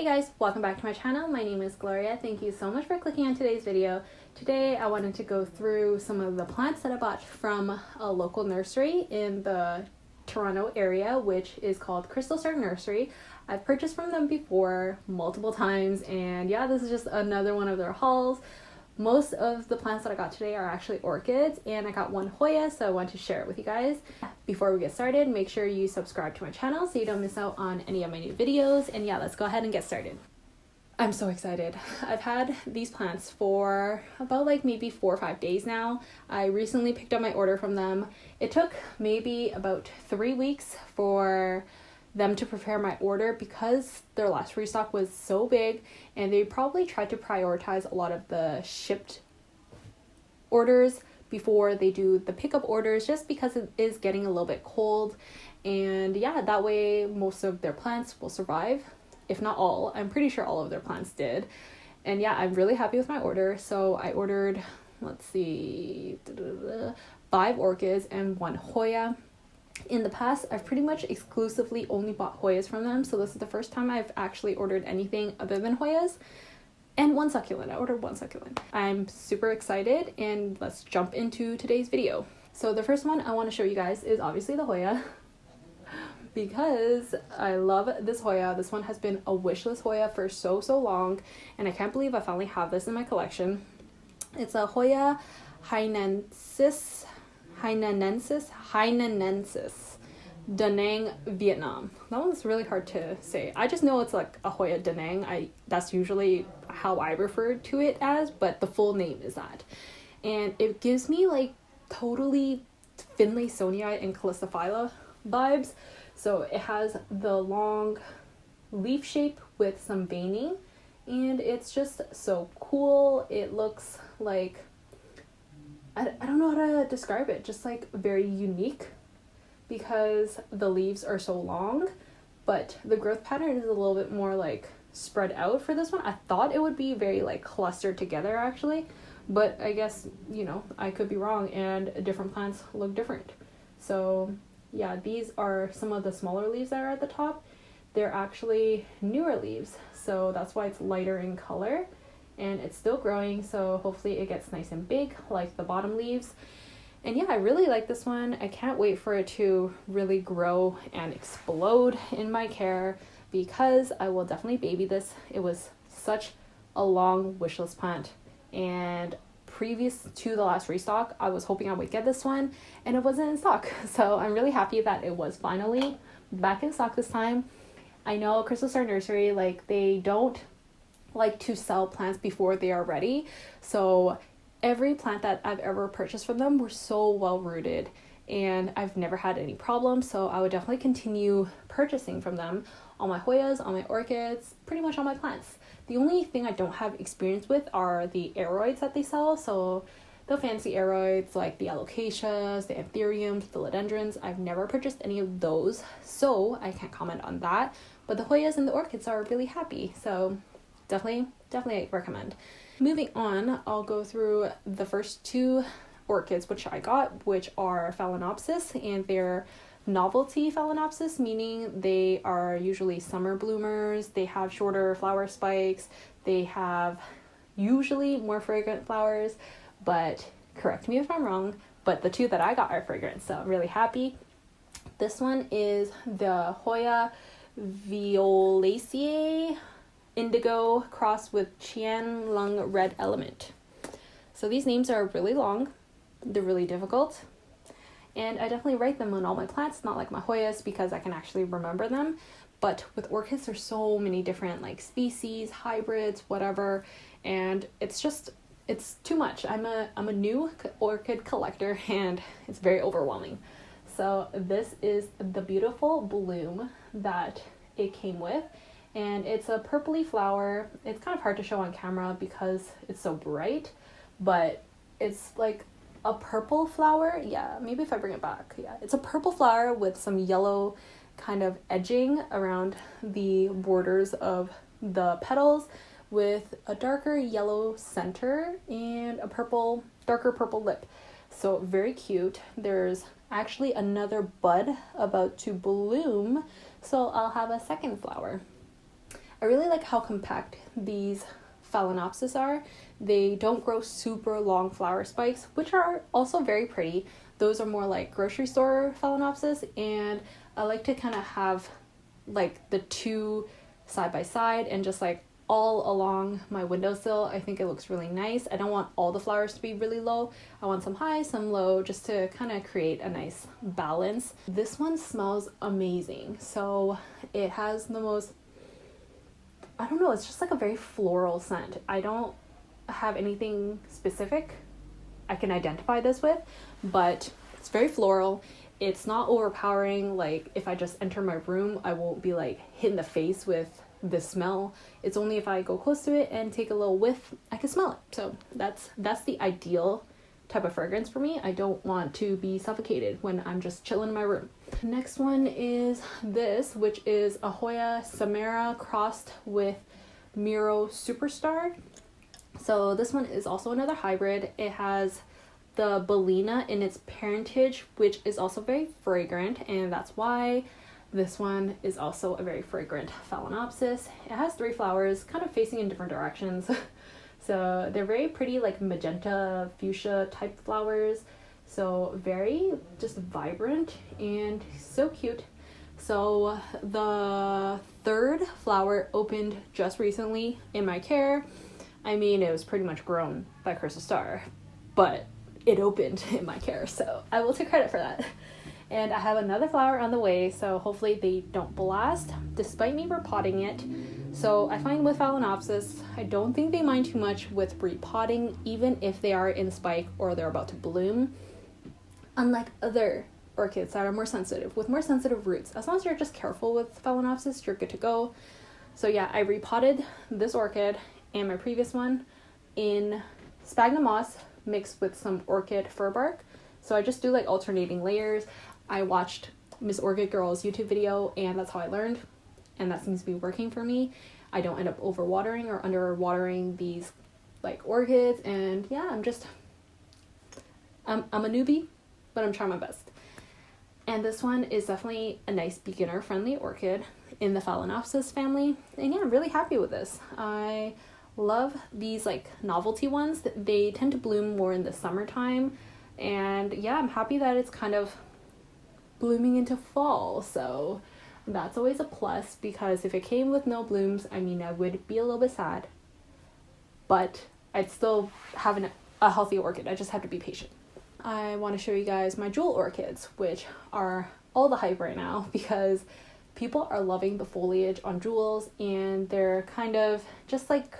guys, welcome back to my channel. My name is Gloria. Thank you so much for clicking on today's video. Today I wanted to go through some of the plants that I bought from a local nursery in the Toronto area, which is called Crystal Star Nursery. I've purchased from them before multiple times, and yeah, this is just another one of their hauls. Most of the plants that I got today are actually orchids, and I got one Hoya, so I want to share it with you guys. Before we get started, make sure you subscribe to my channel so you don't miss out on any of my new videos. And yeah, let's go ahead and get started. I'm so excited. I've had these plants for about maybe 4 or 5 days now. I recently picked up my order from them. It took maybe about 3 weeks for them to prepare my order because their last restock was so big, and they probably tried to prioritize a lot of the shipped orders before they do the pickup orders, just because it is getting a little bit cold. And yeah, that way most of their plants will survive, if not all. I'm pretty sure all of their plants did. And yeah, I'm really happy with my order. So I ordered, let's see, 5 orchids and 1 Hoya. In the past, I've pretty much exclusively only bought Hoyas from them, so this is the first time I've actually ordered anything other than Hoyas. And 1 succulent. I ordered 1 succulent. I'm super excited, and let's jump into today's video. So the first one I want to show you guys is obviously the Hoya, because I love this Hoya. This one has been a wishlist Hoya for so long, and I can't believe I finally have this in my collection. It's a Hoya HAINANENSIS, DANANG, Vietnam. That one's really hard to say. I just know it's like a Hoya DANANG. That's usually how I refer to it as, but the full name is that. And it gives me totally Finlaysonii and Calliciphylla vibes. So it has the long leaf shape with some veining, and it's just so cool. It looks like, I don't know how to describe it, just very unique, because the leaves are so long, but the growth pattern is a little bit more spread out for this one. I thought it would be very clustered together actually, but I guess, I could be wrong, and different plants look different. So yeah, these are some of the smaller leaves that are at the top. They're actually newer leaves, so that's why it's lighter in color, and it's still growing, so hopefully it gets nice and big like the bottom leaves. And yeah, I really like this one. I can't wait for it to really grow and explode in my care, because I will definitely baby this. It was such a long wishlist plant, and previous to the last restock, I was hoping I would get this one, and it wasn't in stock. So I'm really happy that it was finally back in stock this time. I know Crystal Star Nursery, they don't like to sell plants before they are ready. So every plant that I've ever purchased from them were so well rooted, and I've never had any problems. So I would definitely continue purchasing from them on my Hoyas, on my orchids, pretty much on my plants. The only thing I don't have experience with are the aroids that they sell. So the fancy aroids like the alocasias, the anthuriums, the philodendrons. I've never purchased any of those, so I can't comment on that. But the Hoyas and the orchids are really happy, so definitely recommend. Moving on, I'll go through the first 2 orchids which I got, which are phalaenopsis, and they're novelty phalaenopsis, meaning they are usually summer bloomers. They have shorter flower spikes. They have usually more fragrant flowers, but correct me if I'm wrong, but the 2 that I got are fragrant, so I'm really happy. This one is the Hoya VIOLACEA Indigo crossed with CHIENLUNG Red Element. So these names are really long. They're really difficult, and I definitely write them on all my plants, not like my Hoyas, because I can actually remember them. But with orchids, there's so many different species, hybrids, whatever, and it's too much. I'm a new orchid collector, and it's very overwhelming. So this is the beautiful bloom that it came with, and it's a purpley flower. It's kind of hard to show on camera because it's so bright, but it's a purple flower. Yeah, maybe if I bring it back. Yeah, it's a purple flower with some yellow kind of edging around the borders of the petals, with a darker yellow center and a darker purple lip. So very cute. There's actually another bud about to bloom, so I'll have a second flower. I really like how compact these phalaenopsis are. They don't grow super long flower spikes, which are also very pretty. Those are more like grocery store phalaenopsis, and I like to kind of have like the two side by side and just like all along my windowsill. I think it looks really nice. I don't want all the flowers to be really low. I want some high, some low, just to kind of create a nice balance. This one smells amazing. So it has the most, I don't know, it's just like a very floral scent. I don't have anything specific I can identify this with, but it's very floral. It's not overpowering. Like if I just enter my room, I won't be like hit in the face with the smell. It's only if I go close to it and take a little whiff, I can smell it. So that's the ideal type of fragrance for me. I don't want to be suffocated when I'm just chilling in my room. Next one is this, which is a Hoya Samera crossed with MIRO Superstar. So this one is also another hybrid. It has the Bellina in its parentage, which is also very fragrant, and that's why this one is also a very fragrant phalaenopsis. It has 3 flowers kind of facing in different directions. So they're very pretty, like magenta fuchsia type flowers. So very just vibrant and so cute. So the 3rd flower opened just recently in my care. I mean, it was pretty much grown by Crystal Star, but it opened in my care, so I will take credit for that. And I have another flower on the way, so hopefully they don't blast, despite me repotting it. So I find with phalaenopsis, I don't think they mind too much with repotting, even if they are in spike or they're about to bloom. Unlike other orchids that are more sensitive, with more sensitive roots. As long as you're just careful with phalaenopsis, you're good to go. So yeah, I repotted this orchid and my previous one in sphagnum moss mixed with some orchid fir bark. So I just do like alternating layers. I watched Miss Orchid Girl's YouTube video and that's how I learned, and that seems to be working for me. I don't end up overwatering or underwatering these like orchids, and yeah, I'm a newbie, but I'm trying my best. And this one is definitely a nice beginner friendly orchid in the phalaenopsis family, and yeah, I'm really happy with this. I love these like novelty ones. They tend to bloom more in the summertime, and yeah, I'm happy that it's kind of blooming into fall, so that's always a plus, because if it came with no blooms, I mean, I would be a little bit sad, but I'd still have a healthy orchid. I just have to be patient. I want to show you guys my jewel orchids, which are all the hype right now because people are loving the foliage on jewels, and they're kind of just like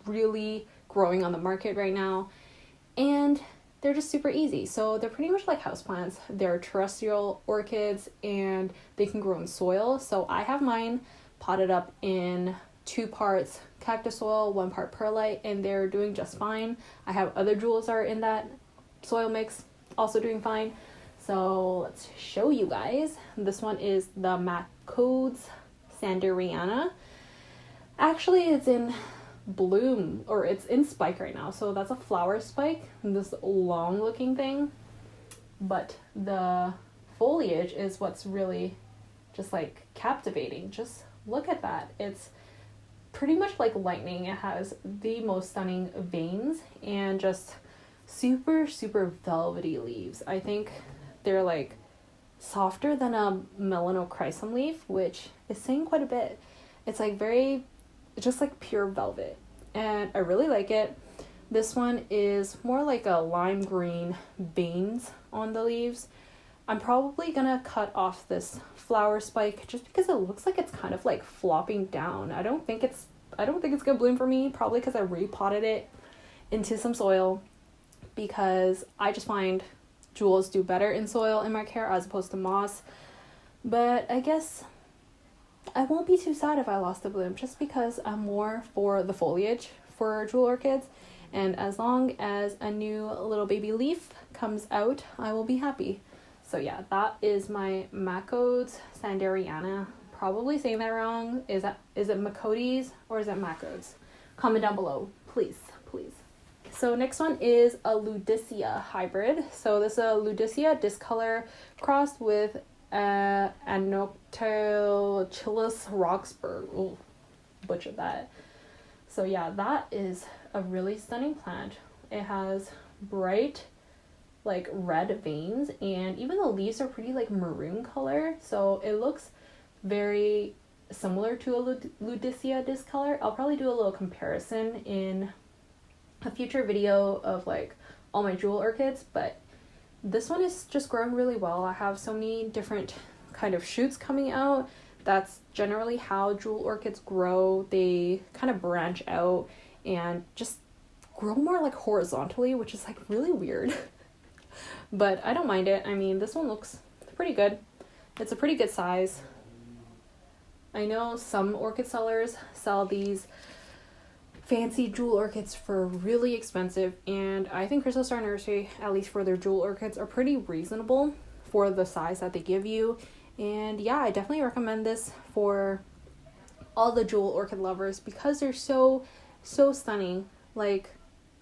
really growing on the market right now, and they're just super easy. So they're pretty much like houseplants. They're terrestrial orchids and they can grow in soil. So I have mine potted up in 2 parts cactus soil, 1 part perlite, and they're doing just fine. I have other jewels that are in that soil mix also doing fine. So let's show you guys. This one is the MACODES SANDERIANA. Actually, it's in bloom, or it's in spike right now, so that's a flower spike, this long looking thing, but the foliage is what's really just like captivating. Just look at that. It's pretty much like lightning. It has the most stunning veins and just super velvety leaves. I think they're like softer than a melanochrysum leaf, which is saying quite a bit. It's like very just like pure velvet, and I really like it. This one is more like a lime green veins on the leaves. I'm probably gonna cut off this flower spike just because it looks like it's kind of like flopping down. I don't think it's gonna bloom for me, probably because I repotted it into some soil, because I just find jewels do better in soil in my care as opposed to moss. But I guess I won't be too sad if I lost the bloom, just because I'm more for the foliage for jewel orchids, and as long as a new little baby leaf comes out, I will be happy. So yeah, that is my MACODES SANDERIANA. Probably saying that wrong. Is it MACODES or is it MACODES? Comment down below, please. So next one is a LUDISIA hybrid. So this is a LUDISIA discolor crossed with anoectochilus roxburghii. butchered that. So yeah, that is a really stunning plant. It has bright like red veins, and even the leaves are pretty like maroon color, so it looks very similar to a LUDISIA discolor. I'll probably do a little comparison in a future video of like all my jewel orchids, but this one is just growing really well. I have so many different kind of shoots coming out. That's generally how jewel orchids grow. They kind of branch out and just grow more like horizontally, which is like really weird. But I don't mind it. I mean, this one looks pretty good. It's a pretty good size. I know some orchid sellers sell these fancy jewel orchids for really expensive, and I think Crystal Star Nursery, at least for their jewel orchids, are pretty reasonable for the size that they give you. And yeah, I definitely recommend this for all the jewel orchid lovers because they're so stunning. Like,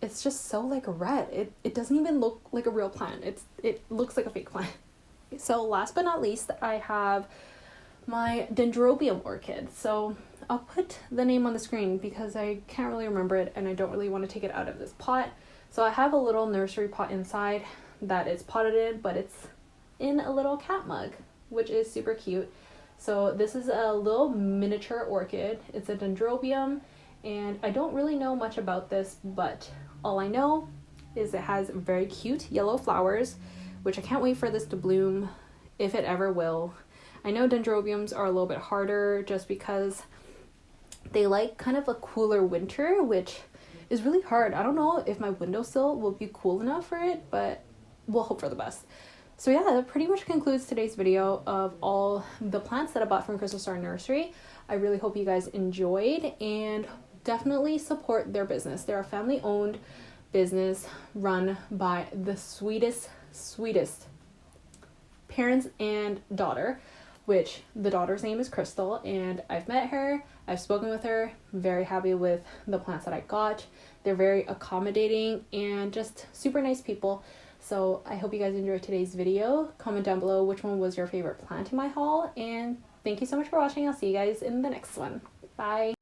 it's just so like red. It doesn't even look like a real plant. It looks like a fake plant. So last but not least, I have my Dendrobium orchid. So I'll put the name on the screen because I can't really remember it and I don't really want to take it out of this pot. So I have a little nursery pot inside that it's potted in, but it's in a little cat mug, which is super cute. So this is a little miniature orchid. It's a Dendrobium, and I don't really know much about this, but all I know is it has very cute yellow flowers, which I can't wait for this to bloom, if it ever will. I know Dendrobiums are a little bit harder just because they like kind of a cooler winter, which is really hard. I don't know if my windowsill will be cool enough for it, but we'll hope for the best. So yeah, that pretty much concludes today's video of all the plants that I bought from Crystal Star Nursery. I really hope you guys enjoyed, and definitely support their business. They're a family-owned business run by the sweetest parents and daughter, which the daughter's name is Crystal, and I've met her, I've spoken with her, very happy with the plants that I got. They're very accommodating and just super nice people. So I hope you guys enjoyed today's video. Comment down below which one was your favorite plant in my haul, and thank you so much for watching. I'll see you guys in the next one. Bye.